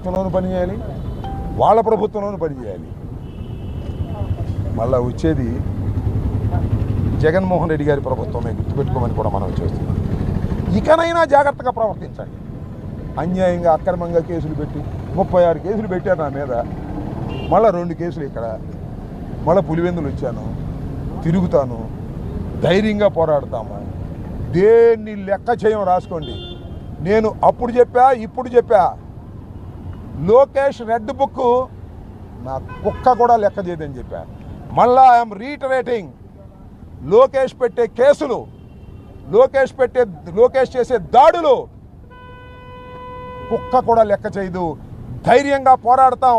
ప్రభుత్వంలోనూ పనిచేయాలి, వాళ్ళ ప్రభుత్వంలోనూ పనిచేయాలి. మళ్ళా వచ్చేది జగన్మోహన్ రెడ్డి గారి ప్రభుత్వమే గుర్తుపెట్టుకోమని కూడా మనం చేస్తున్నాం. ఇకనైనా జాగ్రత్తగా ప్రవర్తించండి. అన్యాయంగా అక్రమంగా కేసులు పెట్టి 36 కేసులు పెట్టారు నా మీద, మళ్ళీ 2 కేసులు ఇక్కడ, మళ్ళీ పులివెందులు వచ్చాను, తిరుగుతాను, ధైర్యంగా పోరాడతాము. దేన్ని లెక్క చేయం రాసుకోండి. నేను అప్పుడు చెప్పా, ఇప్పుడు చెప్పా, లోకేష్ రెడ్ బుక్ నా కుక్క కూడా లెక్క చేయదని చెప్పా. మళ్ళా ఐఎమ్ రీటరేటింగ్, లోకేష్ పెట్టే కేసులు, లోకేష్ చేసే దాడులు కుక్క కూడా లెక్క చేయదు. ధైర్యంగా పోరాడతాం,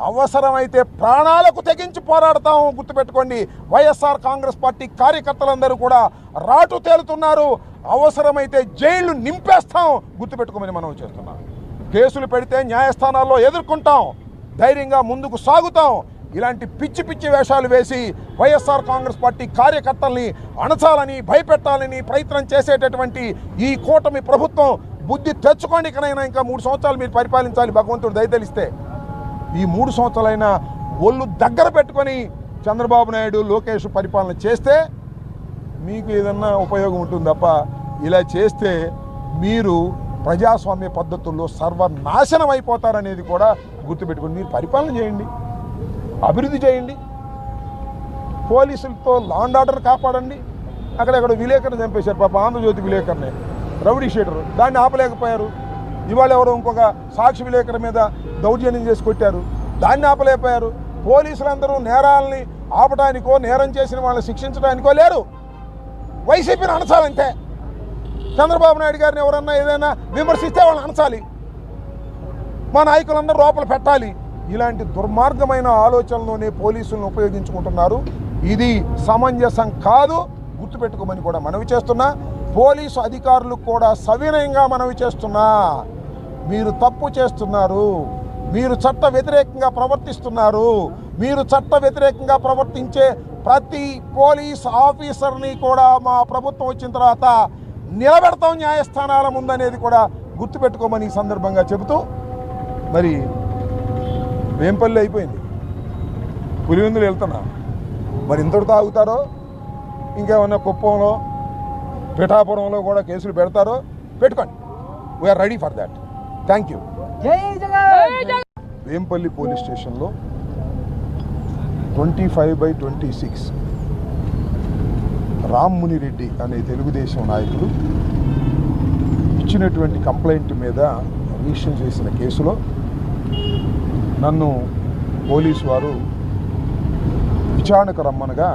అవసరమైతే ప్రాణాలకు తెగించి పోరాడతాం. గుర్తుపెట్టుకోండి, వైఎస్ఆర్ కాంగ్రెస్ పార్టీ కార్యకర్తలందరూ కూడా రాటు తేలుతున్నారు. అవసరమైతే జైళ్లు నింపేస్తాం. గుర్తుపెట్టుకోమని మనం చేస్తున్నాం. కేసులు పెడితే న్యాయస్థానాల్లో ఎదుర్కొంటాం, ధైర్యంగా ముందుకు సాగుతాం. ఇలాంటి పిచ్చి పిచ్చి వేషాలు వేసి వైఎస్ఆర్ కాంగ్రెస్ పార్టీ కార్యకర్తల్ని అణచాలని, భయపెట్టాలని ప్రయత్నం చేసేటటువంటి ఈ కూటమి ప్రభుత్వం బుద్ధి తెచ్చుకోండి. ఇకనైనా ఇంకా 3 సంవత్సరాలు మీరు పరిపాలించాలి, భగవంతుడు దయతలిస్తే. ఈ 3 సంవత్సరాలైనా ఒళ్ళు దగ్గర పెట్టుకొని చంద్రబాబు నాయుడు, లోకేష్ పరిపాలన చేస్తే మీకు ఏదన్నా ఉపయోగం ఉంటుంది తప్ప, ఇలా చేస్తే మీరు ప్రజాస్వామ్య పద్ధతుల్లో సర్వనాశనం అయిపోతారనేది కూడా గుర్తుపెట్టుకొని మీరు పరిపాలన చేయండి, అభివృద్ధి చేయండి, పోలీసులతో లా అండ్ ఆర్డర్ కాపాడండి. అక్కడెక్కడ విలేకరుని చంపేశారు పాప, ఆంధ్రజ్యోతి విలేకరుని, రౌడీ షీటరు, దాన్ని ఆపలేకపోయారు. ఇవాళ ఎవరో ఇంకొక సాక్షి విలేకరు మీద దౌర్జన్యం చేసి కొట్టారు, దాన్ని ఆపలేకపోయారు. పోలీసులందరూ నేరాలని ఆపడానికో, నేరం చేసిన వాళ్ళని శిక్షించడానికో లేరు. వైసీపీని అణచాలంటే, చంద్రబాబు నాయుడు గారిని ఎవరన్నా ఏదైనా విమర్శిస్తే వాళ్ళని అణచాలి, మా నాయకులందరూ లోపల పెట్టాలి. ఇలాంటి దుర్మార్గమైన ఆలోచనలోనే పోలీసులను ఉపయోగించుకుంటున్నారు. ఇది సమంజసం కాదు, గుర్తుపెట్టుకోమని కూడా మనవి చేస్తున్నా. పోలీసు అధికారులకు కూడా సవినయంగా మనవి చేస్తున్నా. మీరు తప్పు చేస్తున్నారు, మీరు చట్ట వ్యతిరేకంగా ప్రవర్తిస్తున్నారు. మీరు చట్ట వ్యతిరేకంగా ప్రవర్తించే ప్రతి పోలీస్ ఆఫీసర్ని కూడా మా ప్రభుత్వం వచ్చిన తర్వాత నిలబెడతాం న్యాయస్థానాల ముందనేది కూడా గుర్తుపెట్టుకోమని ఈ సందర్భంగా చెబుతూ, మరి వేంపల్లి అయిపోయింది, పులివెందులు వెళ్తున్నా. మరి ఇంతటితో ఆగుతారో, ఇంకేమన్నా కుప్పంలో, పిఠాపురంలో కూడా కేసులు పెడతారో పెట్టుకోండి. We are ready for that. Thank you. Vempalli police స్టేషన్లో 25/26 రామ్మునిరెడ్డి అనే తెలుగుదేశం నాయకులు ఇచ్చినటువంటి కంప్లైంట్ మీద రిజిస్టర్ చేసిన కేసులో నన్ను పోలీసు వారు విచారణకు రమ్మనగా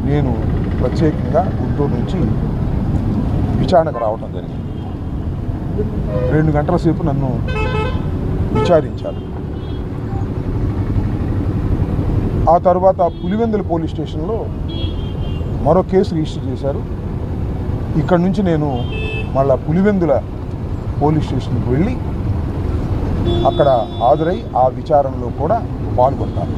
నేను ప్రత్యేకంగా గుంటూరు నుంచి విచారణకు రావటం జరిగింది. 2 గంటల సేపు నన్ను విచారించారు. ఆ తర్వాత పులివెందుల పోలీస్ స్టేషన్లో మరో కేసు రిజిస్టర్ చేశారు. ఇక్కడ నుంచి నేను మళ్ళా పులివెందుల పోలీస్ స్టేషన్కి వెళ్ళి అక్కడ హాజరై ఆ విచారణలో కూడా పాల్గొంటాను.